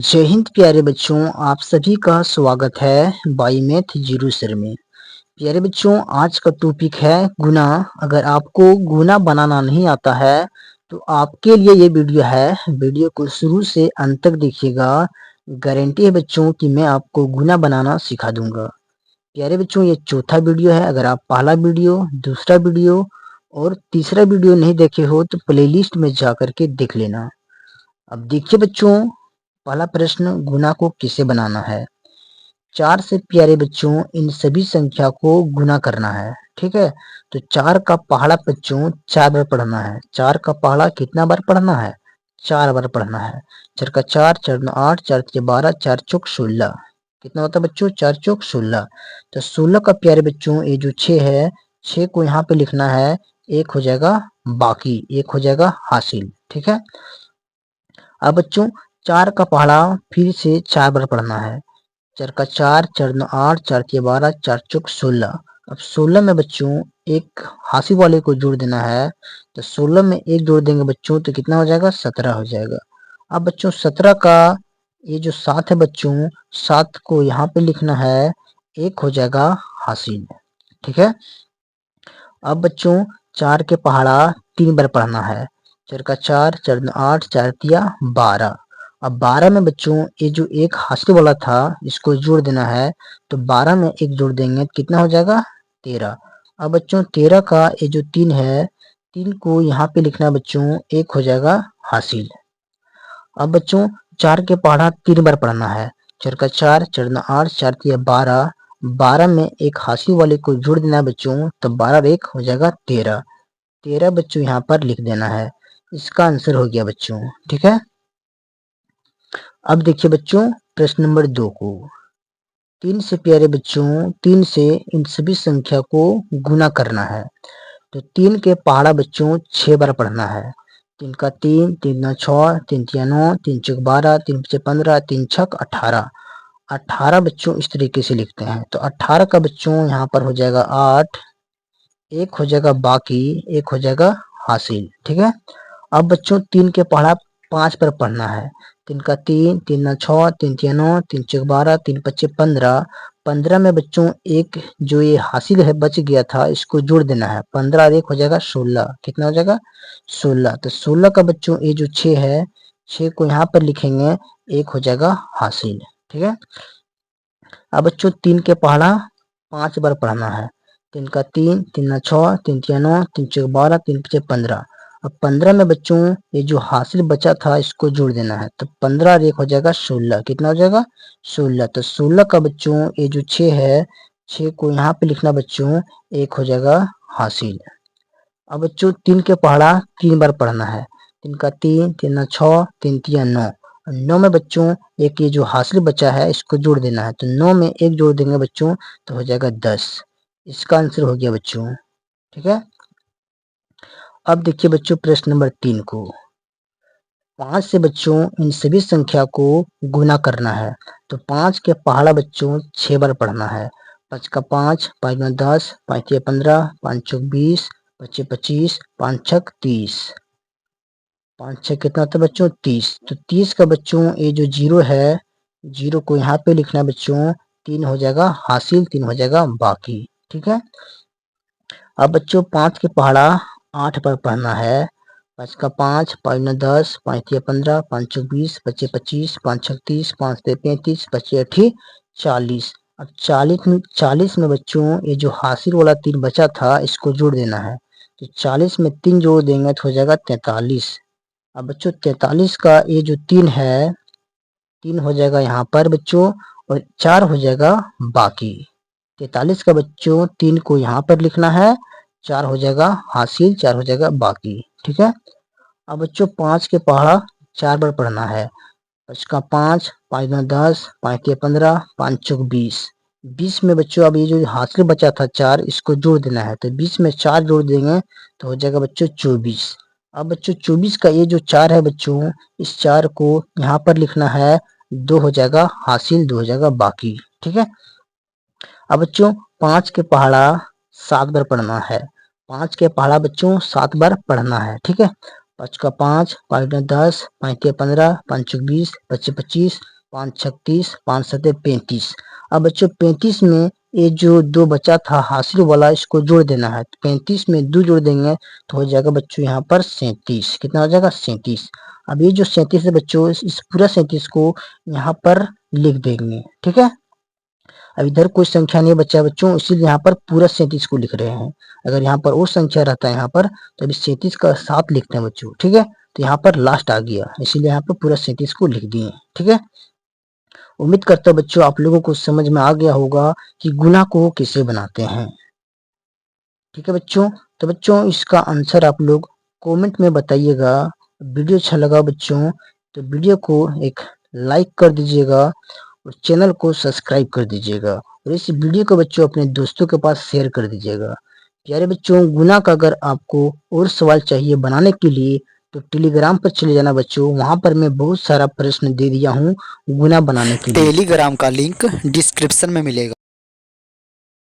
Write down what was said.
जय हिंद प्यारे बच्चों, आप सभी का स्वागत है बाई मैथ जीरो सर में। प्यारे बच्चों, आज का टॉपिक है गुना। अगर आपको गुना बनाना नहीं आता है तो आपके लिए ये वीडियो है। वीडियो को शुरू से अंत तक देखिएगा। गारंटी है बच्चों कि मैं आपको गुना बनाना सिखा दूंगा। प्यारे बच्चों, ये चौथा वीडियो है। अगर आप पहला वीडियो, दूसरा वीडियो और तीसरा वीडियो नहीं देखे हो तो प्लेलिस्ट में जा करके देख लेना। अब देखिए बच्चों, पहला प्रश्न, गुना को किसे बनाना है। 4 से प्यारे बच्चों इन सभी संख्या को गुना करना है। ठीक है, तो 4 का पहाड़ा बच्चों 4 बार पढ़ना है। 4 का पहाड़ा कितना बार पढ़ना है? 4 बार पढ़ना है। 4 का 4, 4 9 8, 4 3 12, 4 चौक 16। कितना होता है बच्चों? 4 चौक 16। तो 16 का प्यारे बच्चों ये जो 6 है, 6 को यहाँ पे लिखना है। एक हो जाएगा बाकी, एक हो जाएगा हासिल। ठीक है, अब बच्चों 4 का पहाड़ा फिर से 4 बार पढ़ना है। 4 का 4, 4 9 8, 4 3 12, 4 चौक 16। अब 16 में बच्चों एक हासिल वाले को जोड़ देना है। तो 16 में एक जोड़ देंगे बच्चों तो कितना हो जाएगा? 17 हो जाएगा। अब बच्चों 17 का ये जो 7 है बच्चों, 7 को यहाँ पे लिखना है। एक हो जाएगा हासिल। ठीक है, अब बच्चों 4 के पहाड़ा 3 बार पढ़ना है। 4 का 4, 4 9 8, 4 तिया 12। अब 12 में बच्चों ये जो एक हासिल वाला था इसको जोड़ देना है। तो 12 में एक जोड़ देंगे तो कितना हो जाएगा? 13। अब बच्चों 13 का ये जो 3 है, 3 को यहाँ पे लिखना है बच्चों। एक हो जाएगा हासिल। अब बच्चों 4 के पहाड़ा 3 बार पढ़ना है। 4 का 4, 4 9 8, 4 तिया 12। 12 में एक हासिल वाले को जोड़ देना है बच्चों। तो 12 और एक हो जाएगा 13। 13 बच्चों यहाँ पर लिख देना है। इसका आंसर हो गया बच्चों। ठीक है, अब देखिए बच्चों प्रश्न नंबर 2 को। 3 से प्यारे बच्चों 3 से इन सभी संख्या को गुना करना है। तो 3 के पहाड़ा बच्चों 6 बार पढ़ना है। 3 का 3, 3 9 6, 3 तिया 9, 3 चौक 12, 3 पचे 15, 3 छक 18। 18 बच्चों इस तरीके से लिखते हैं। तो 18 का बच्चों यहाँ पर हो जाएगा 8। एक हो जाएगा बाकी, एक हो जाएगा हासिल। ठीक है, अब बच्चों 3 के पहाड़ा 5 पर पढ़ना है। 3 का 3, 3 9 6, 3 तिया 9, 3 चौक 12, 3 पचे 15। 15 में बच्चों एक जो ये हासिल है बच गया था इसको जोड़ देना है। 15 और एक हो जाएगा 16। कितना हो जाएगा? 16। तो 16 का बच्चों ये जो 6 है, 6 को यहाँ पर लिखेंगे। एक हो जाएगा हासिल। ठीक है, अब बच्चों 3 के पहाड़ा 5 बार पढ़ना है। 3 का 3, 3 ना 6, 3 तिया 9, 3 चौक 12, 3 पचे 15। अब 15 में बच्चों ये जो हासिल बचा था इसको जोड़ देना है। तो 15 और एक हो जाएगा 16। कितना हो जाएगा? 16। तो 16 का बच्चों ये जो 6 है, 6 को यहाँ पे लिखना बच्चों। एक हो जाएगा हासिल। अब बच्चों 3 के पहाड़ा 3 बार पढ़ना है। 3 का 3, 3 ना 6, 3 तिया 9। 9 में बच्चों एक ये जो हासिल बचा है इसको जोड़ देना है। तो 9 में एक जोड़ देंगे बच्चों तो हो जाएगा 10। इसका आंसर हो गया बच्चों। ठीक है, अब देखिए बच्चों प्रश्न नंबर 3 को। 5 से बच्चों इन सभी संख्या को गुना करना है। तो 5 के पहाड़ा बच्चों 6 बार पढ़ना है। 5 का 5, 5 में 10, 5 तिया 15, 5 चौक 20, 25 25, 5 छक 30। 5 छक कितना होता है बच्चों? 30। तो 30 का बच्चों ये जो 0 है, 0 को यहाँ पे लिखना है बच्चों। 3 हो जाएगा हासिल, 3 हो जाएगा बाकी। ठीक है, अब बच्चों 5 के पहाड़ा 8 पर पढ़ना है। 5 का 5, 5 में 10, 5 तिया 15, 5 चौक 20, 25 25, 5 छक 30, 5 ते 35, 25 अठी 40। अब 40 में बच्चों ये जो हासिल वाला 3 बचा था इसको जोड़ देना है। तो 40 में 3 जोड़ देंगे तो हो जाएगा 43। अब बच्चों 43 का ये जो 3 है, 3 हो जाएगा यहाँ पर बच्चों और 4 हो जाएगा बाकी। 43 का बच्चों 3 को यहाँ पर लिखना है। 4 हो जाएगा हासिल, 4 हो जाएगा बाकी। ठीक है, अब बच्चों 5 के पहाड़ा 4 बार पढ़ना है। 5 का 5, 5 में 10, 5 के 15, 5 चौक 20। 20 में बच्चों अब ये जो हासिल बचा था 4 इसको जोड़ देना है। तो 20 में 4 जोड़ देंगे तो हो जाएगा बच्चों 24। अब बच्चों 24 का ये जो 4 है बच्चों, इस 4 को यहाँ पर लिखना है। 2 हो जाएगा हासिल, 2 हो जाएगा बाकी। ठीक है, अब बच्चों 5 के पहाड़ा 7 बार पढ़ना है। 5 के पहाड़ा बच्चों 7 बार पढ़ना है। ठीक है, 5 का 5, 5 दूना 10, 5 के 15, 5 चौक 20, 25 25, 5 छक 30, 5 सते 35। अब बच्चों 35 में ये जो 2 बचा था हासिल वाला इसको जोड़ देना है। 35 में 2 जोड़ देंगे तो हो जाएगा बच्चों यहाँ पर 37। कितना हो जाएगा? 37। अब ये जो 37 है बच्चों इस पूरा 37 को यहाँ पर लिख देंगे। ठीक है, अब इधर कोई संख्या नहीं बचा बच्चों, इसीलिए यहाँ पर पूरा 37 को लिख रहे हैं। अगर यहाँ पर और संख्या रहता है यहाँ पर तो अभी 37 का 7 लिखते हैं बच्चों। ठीक है, तो यहाँ पर लास्ट आ गया, इसीलिए यहाँ पर पूरा 37 को लिख दिए। ठीक है, उम्मीद करता हूँ बच्चों आप लोगों को समझ में आ गया होगा कि गुना को कैसे बनाते हैं। ठीक है बच्चों, तो बच्चों इसका आंसर आप लोग कमेंट में बताइएगा। वीडियो अच्छा लगा बच्चों तो वीडियो को एक लाइक कर दीजिएगा और चैनल को सब्सक्राइब कर दीजिएगा और इस वीडियो को बच्चों अपने दोस्तों के पास शेयर कर दीजिएगा। प्यारे बच्चों, गुना का अगर आपको और सवाल चाहिए बनाने के लिए तो टेलीग्राम पर चले जाना बच्चों, वहां पर मैं बहुत सारा प्रश्न दे दिया हूँ गुना बनाने के लिए। टेलीग्राम का लिंक डिस्क्रिप्शन में मिलेगा।